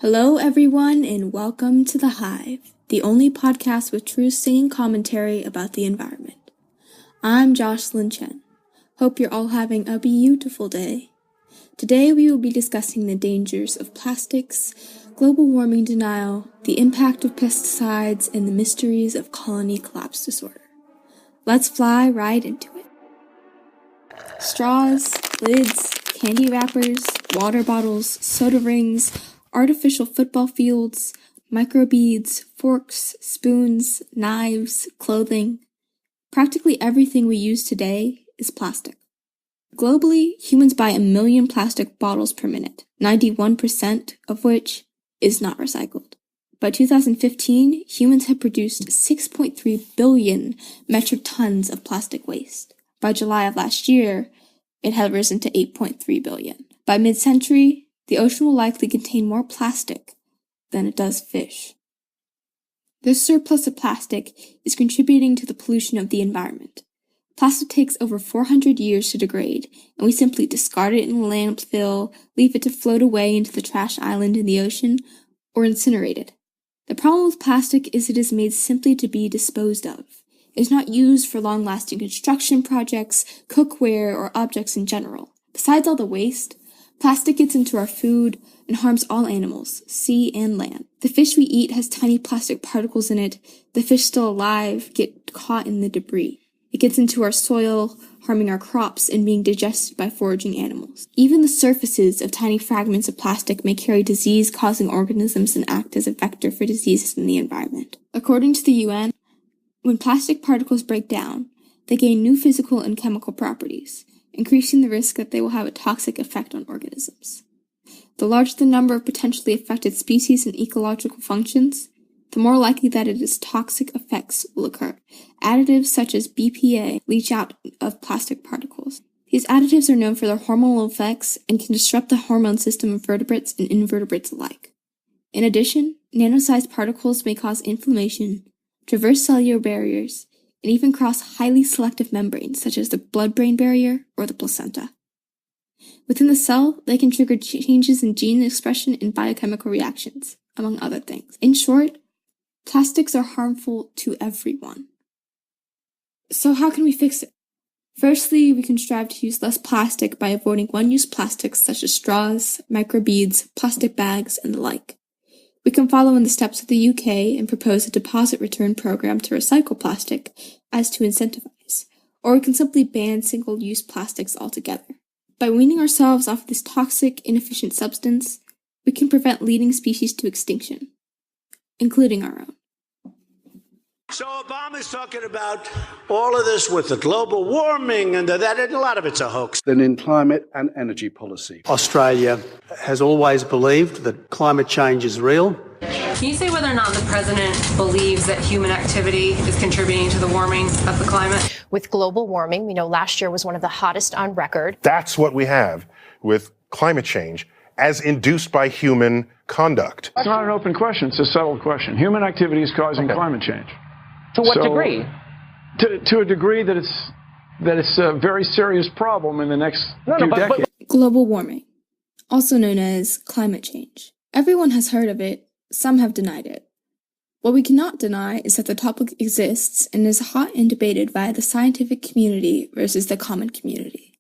Hello, everyone, and welcome to the Hive, the only podcast with true singing commentary about the environment. I'm Jocelyn Chen. Hope you're all having a beautiful day. Today, we will be discussing the dangers of plastics, global warming denial, the impact of pesticides, and the mysteries of colony collapse disorder. Let's fly right into it. Straws, lids, candy wrappers, water bottles, soda rings, artificial football fields, microbeads, forks, spoons, knives, clothing. Practically everything we use today is plastic. Globally, humans buy 1 million plastic bottles per minute, 91% of which is not recycled. By 2015, humans had produced 6.3 billion metric tons of plastic waste. By July of last year, it had risen to 8.3 billion. By mid-century, the ocean will likely contain more plastic than it does fish. This surplus of plastic is contributing to the pollution of the environment. Plastic takes over 400 years to degrade, and we simply discard it in a landfill, leave it to float away into the trash island in the ocean, or incinerate it. The problem with plastic is it is made simply to be disposed of. It is not used for long-lasting construction projects, cookware, or objects in general. Besides all the waste, plastic gets into our food and harms all animals, sea and land. The fish we eat has tiny plastic particles in it. The fish still alive get caught in the debris. It gets into our soil, harming our crops and being digested by foraging animals. Even the surfaces of tiny fragments of plastic may carry disease-causing organisms and act as a vector for diseases in the environment. According to the UN, when plastic particles break down, they gain new physical and chemical properties, increasing the risk that they will have a toxic effect on organisms. The larger the number of potentially affected species and ecological functions, the more likely that its toxic effects will occur. Additives such as BPA leach out of plastic particles. These additives are known for their hormonal effects and can disrupt the hormone system of vertebrates and invertebrates alike. In addition, nano-sized particles may cause inflammation, traverse cellular barriers, and even cross highly selective membranes such as the blood-brain barrier or the placenta. Within the cell, they can trigger changes in gene expression and biochemical reactions, among other things. In short, plastics are harmful to everyone. So how can we fix it? Firstly, we can strive to use less plastic by avoiding one-use plastics such as straws, microbeads, plastic bags, and the like. We can follow in the steps of the UK and propose a deposit return program to recycle plastic as to incentivize, or we can simply ban single-use plastics altogether. By weaning ourselves off this toxic, inefficient substance, we can prevent leading species to extinction, including our own. So Obama's talking about all of this with the global warming and that, and a lot of it's a hoax. Then in climate and energy policy. Australia has always believed that climate change is real. Can you say whether or not the president believes that human activity is contributing to the warming of the climate? With global warming, we know last year was one of the hottest on record. That's what we have with climate change as induced by human conduct. It's not an open question, it's a settled question. Human activity is causing climate change. To what degree? To a degree that it's a very serious problem in the next few decades. Global warming, also known as climate change. Everyone has heard of it, some have denied it. What we cannot deny is that the topic exists and is hot and debated by the scientific community versus the common community.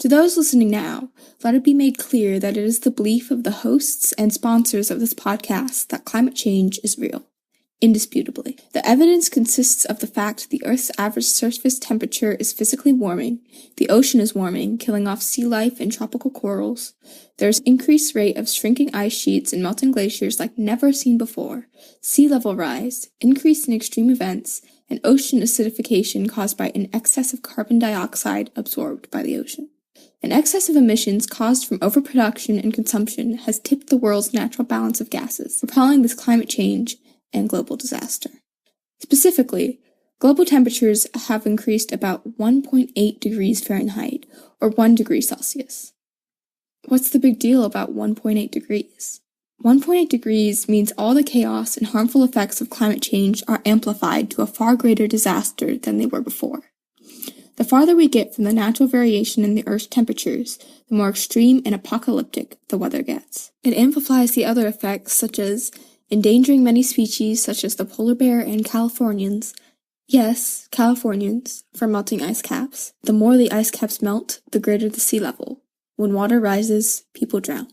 To those listening now, let it be made clear that it is the belief of the hosts and sponsors of this podcast that climate change is real. Indisputably. The evidence consists of the fact the Earth's average surface temperature is physically warming, the ocean is warming, killing off sea life and tropical corals, there's increased rate of shrinking ice sheets and melting glaciers like never seen before, sea level rise, increase in extreme events, and ocean acidification caused by an excess of carbon dioxide absorbed by the ocean. An excess of emissions caused from overproduction and consumption has tipped the world's natural balance of gases, propelling this climate change and global disaster. Specifically, global temperatures have increased about 1.8 degrees Fahrenheit, or 1 degree Celsius. What's the big deal about 1.8 degrees? 1.8 degrees means all the chaos and harmful effects of climate change are amplified to a far greater disaster than they were before. The farther we get from the natural variation in the Earth's temperatures, the more extreme and apocalyptic the weather gets. It amplifies the other effects, such as endangering many species such as the polar bear and Californians, yes, Californians, from melting ice caps. The more the ice caps melt, the greater the sea level. When water rises, people drown.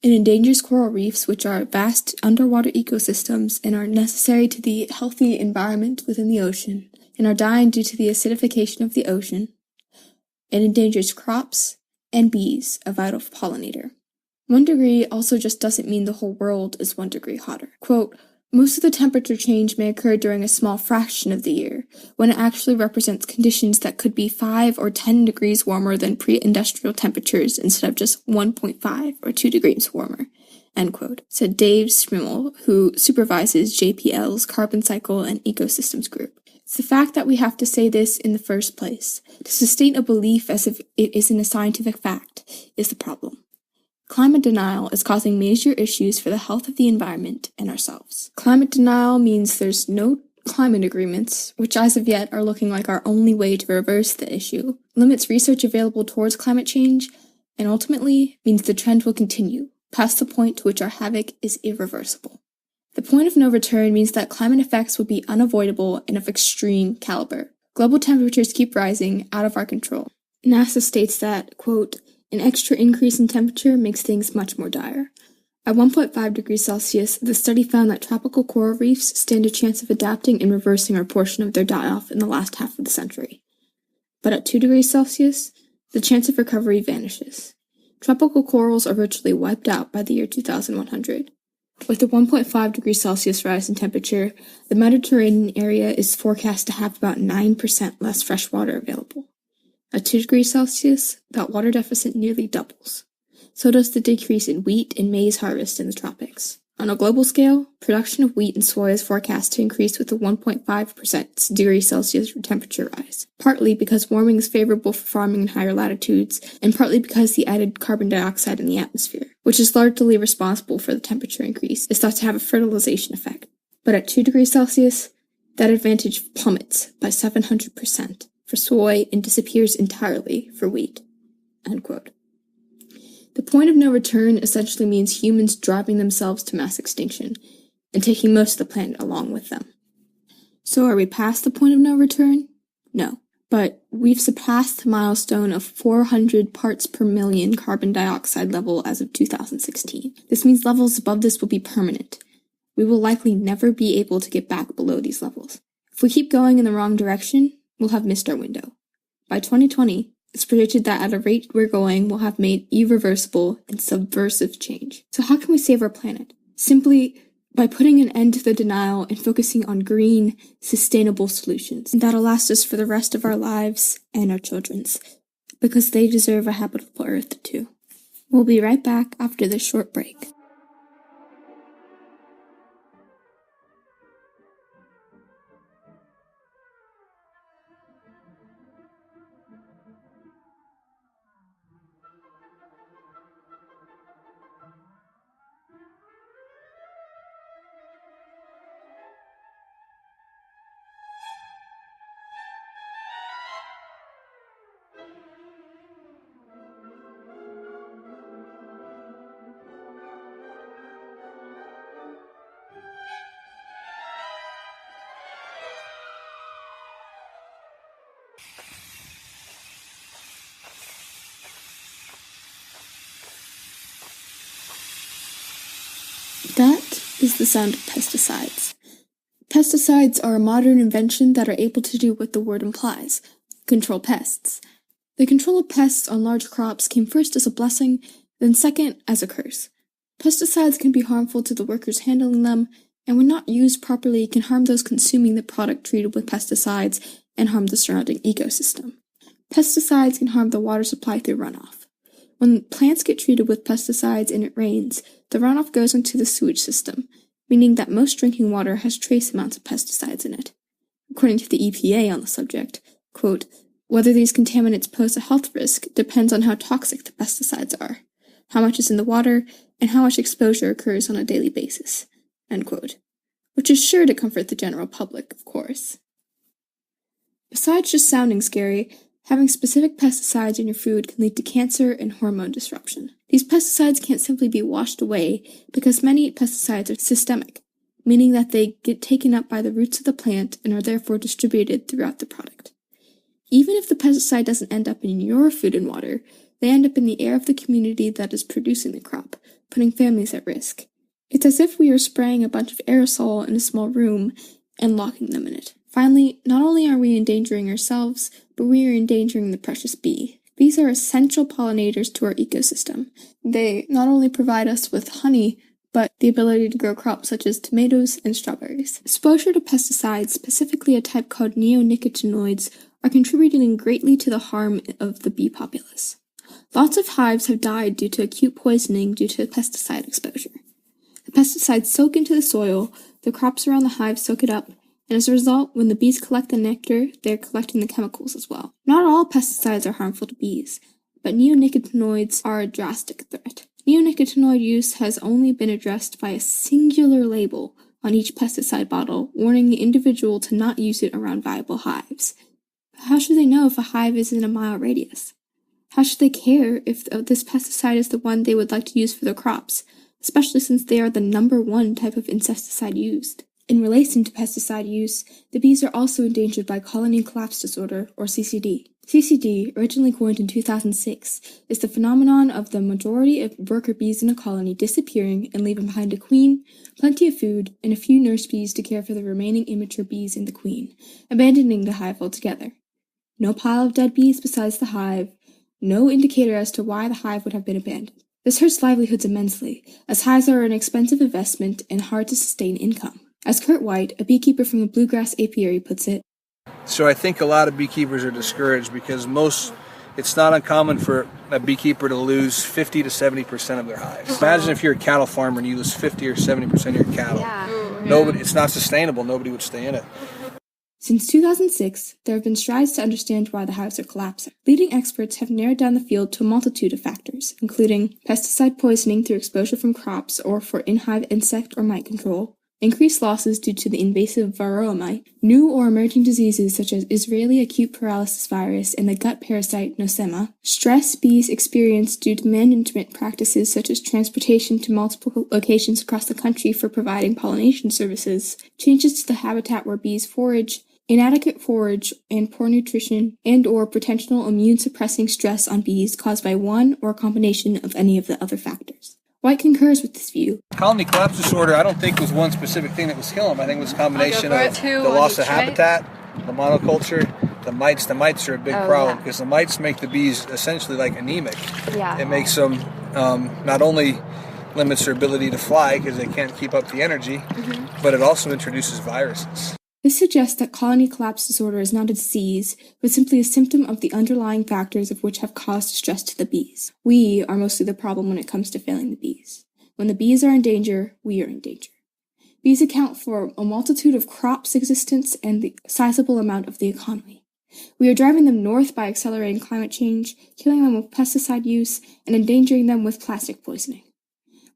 It endangers coral reefs, which are vast underwater ecosystems and are necessary to the healthy environment within the ocean, and are dying due to the acidification of the ocean. It endangers crops and bees, a vital pollinator. 1 degree also just doesn't mean the whole world is 1 degree hotter. Quote, most of the temperature change may occur during a small fraction of the year, when it actually represents conditions that could be 5 or 10 degrees warmer than pre-industrial temperatures instead of just 1.5 or 2 degrees warmer, end quote, said Dave Schmimmel, who supervises JPL's Carbon Cycle and Ecosystems Group. It's the fact that we have to say this in the first place, to sustain a belief as if it isn't a scientific fact, is the problem. Climate denial is causing major issues for the health of the environment and ourselves. Climate denial means there's no climate agreements, which as of yet are looking like our only way to reverse the issue, limits research available towards climate change, and ultimately means the trend will continue, past the point to which our havoc is irreversible. The point of no return means that climate effects will be unavoidable and of extreme caliber. Global temperatures keep rising, out of our control. NASA states that, quote, an extra increase in temperature makes things much more dire. At 1.5 degrees Celsius, the study found that tropical coral reefs stand a chance of adapting and reversing a portion of their die-off in the last half of the century. But at 2 degrees Celsius, the chance of recovery vanishes. Tropical corals are virtually wiped out by the year 2100. With a 1.5 degrees Celsius rise in temperature, the Mediterranean area is forecast to have about 9% less fresh water available. At 2 degrees Celsius, that water deficit nearly doubles. So does the decrease in wheat and maize harvest in the tropics. On a global scale, production of wheat and soy is forecast to increase with a 1.5% degree Celsius temperature rise, partly because warming is favorable for farming in higher latitudes, and partly because the added carbon dioxide in the atmosphere, which is largely responsible for the temperature increase, is thought to have a fertilization effect. But at 2 degrees Celsius, that advantage plummets by 700% for soy and disappears entirely for wheat. End quote. The point of no return essentially means humans driving themselves to mass extinction and taking most of the planet along with them. So are we past the point of no return? No. But we've surpassed the milestone of 400 parts per million carbon dioxide level as of 2016. This means levels above this will be permanent. We will likely never be able to get back below these levels. If we keep going in the wrong direction, we'll have missed our window. By 2020, it's predicted that at a rate we're going, we'll have made irreversible and subversive change. So how can we save our planet? Simply by putting an end to the denial and focusing on green, sustainable solutions that'll last us for the rest of our lives and our children's, because they deserve a habitable Earth too. We'll be right back after this short break. That is the sound of pesticides. Pesticides are a modern invention that are able to do what the word implies, control pests. The control of pests on large crops came first as a blessing, then second as a curse. Pesticides can be harmful to the workers handling them, and when not used properly can harm those consuming the product treated with pesticides and harm the surrounding ecosystem. Pesticides can harm the water supply through runoff. When plants get treated with pesticides and it rains, the runoff goes into the sewage system, meaning that most drinking water has trace amounts of pesticides in it. According to the EPA on the subject, quote, whether these contaminants pose a health risk depends on how toxic the pesticides are, how much is in the water, and how much exposure occurs on a daily basis, end quote. Which is sure to comfort the general public, of course. Besides just sounding scary, Having specific pesticides in your food can lead to cancer and hormone disruption. These pesticides can't simply be washed away because many pesticides are systemic, meaning that they get taken up by the roots of the plant and are therefore distributed throughout the product. Even if the pesticide doesn't end up in your food and water, they end up in the air of the community that is producing the crop, putting families at risk. It's as if we are spraying a bunch of aerosol in a small room and locking them in it. Finally, not only are we endangering ourselves, but we are endangering the precious bee. Bees are essential pollinators to our ecosystem. They not only provide us with honey, but the ability to grow crops such as tomatoes and strawberries. Exposure to pesticides, specifically a type called neonicotinoids, are contributing greatly to the harm of the bee populace. Lots of hives have died due to acute poisoning due to pesticide exposure. The pesticides soak into the soil, the crops around the hive soak it up, and as a result, when the bees collect the nectar, they are collecting the chemicals as well. Not all pesticides are harmful to bees, but neonicotinoids are a drastic threat. Neonicotinoid use has only been addressed by a singular label on each pesticide bottle, warning the individual to not use it around viable hives. How should they know if a hive is in a mile radius? How should they care if this pesticide is the one they would like to use for their crops, especially since they are the #1 type of insecticide used? In relation to pesticide use, the bees are also endangered by colony collapse disorder, or CCD. CCD, originally coined in 2006, is the phenomenon of the majority of worker bees in a colony disappearing and leaving behind a queen, plenty of food, and a few nurse bees to care for the remaining immature bees and the queen, abandoning the hive altogether. No pile of dead bees besides the hive, no indicator as to why the hive would have been abandoned. This hurts livelihoods immensely, as hives are an expensive investment and hard to sustain income. As Kurt White, a beekeeper from the Bluegrass Apiary, puts it, so I think a lot of beekeepers are discouraged because it's not uncommon for a beekeeper to lose 50 to 70% of their hives. Imagine if you're a cattle farmer and you lose 50 or 70% of your cattle. It's not sustainable. Nobody would stay in it. Since 2006, there have been strides to understand why the hives are collapsing. Leading experts have narrowed down the field to a multitude of factors, including pesticide poisoning through exposure from crops or for in-hive insect or mite control, increased losses due to the invasive varroa mite, new or emerging diseases such as Israeli acute paralysis virus and the gut parasite Nosema, stress bees experience due to management practices such as transportation to multiple locations across the country for providing pollination services, changes to the habitat where bees forage, inadequate forage and poor nutrition, and or potential immune suppressing stress on bees caused by one or a combination of any of the other factors. White concurs with this view. Colony collapse disorder, I don't think was one specific thing that was killing them. I think it was a combination of the loss of habitat, the monoculture, the mites. The mites are a big problem because the mites make the bees essentially like anemic. Yeah. It makes them not only limits their ability to fly because they can't keep up the energy, but it also introduces viruses. This suggests that colony collapse disorder is not a disease, but simply a symptom of the underlying factors of which have caused stress to the bees. We are mostly the problem when it comes to failing the bees. When the bees are in danger, we are in danger. Bees account for a multitude of crops' existence and the sizable amount of the economy. We are driving them north by accelerating climate change, killing them with pesticide use, and endangering them with plastic poisoning.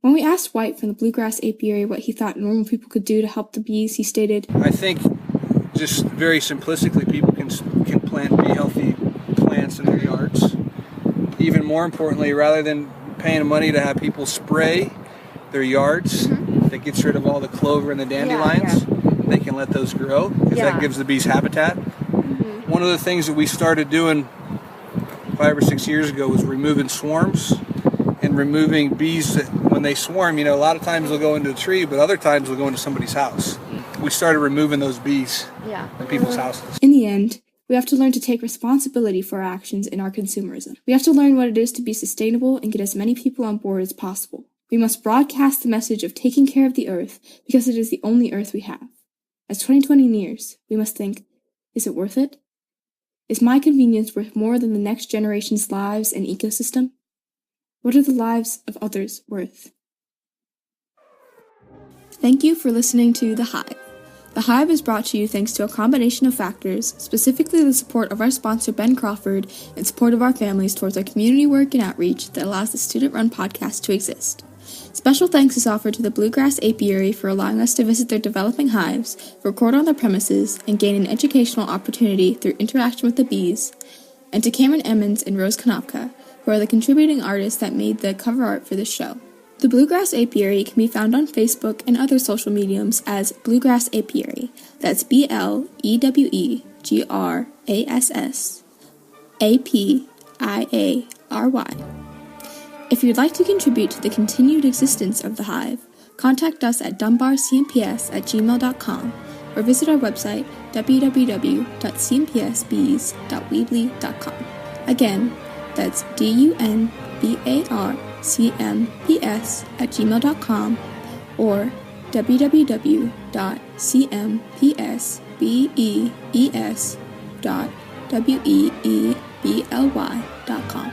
When we asked White from the Bluegrass Apiary what he thought normal people could do to help the bees, he stated, I think just very simplistically, people can plant bee healthy plants in their yards. Even more importantly, rather than paying money to have people spray their yards, that gets rid of all the clover and the dandelions, they can let those grow because that gives the bees habitat. One of the things that we started doing 5 or 6 years ago was removing swarms and removing bees that when they swarm, a lot of times they'll go into a tree, but other times they'll go into somebody's house. We started removing those bees in people's houses. In the end, we have to learn to take responsibility for our actions in our consumerism. We have to learn what it is to be sustainable and get as many people on board as possible. We must broadcast the message of taking care of the earth because it is the only earth we have. As 2020 nears, we must think, is it worth it? Is my convenience worth more than the next generation's lives and ecosystem? What are the lives of others worth? Thank you for listening to The Hive. The Hive is brought to you thanks to a combination of factors, specifically the support of our sponsor Ben Crawford and support of our families towards our community work and outreach that allows the student-run podcast to exist. Special thanks is offered to the Bluegrass Apiary for allowing us to visit their developing hives, record on their premises, and gain an educational opportunity through interaction with the bees. and to Cameron Emmons and Rose Konopka, who are the contributing artists that made the cover art for this show. The Bluegrass Apiary can be found on Facebook and other social mediums as Bluegrass Apiary. That's BLEWEGRASSAPIARY. If you'd like to contribute to the continued existence of the Hive, contact us at dunbarcmps@gmail.com or visit our website www.cmpsbees.weebly.com. Again, that's DUNBARCMPS@gmail.com or www.cmpsbees.weebly.com.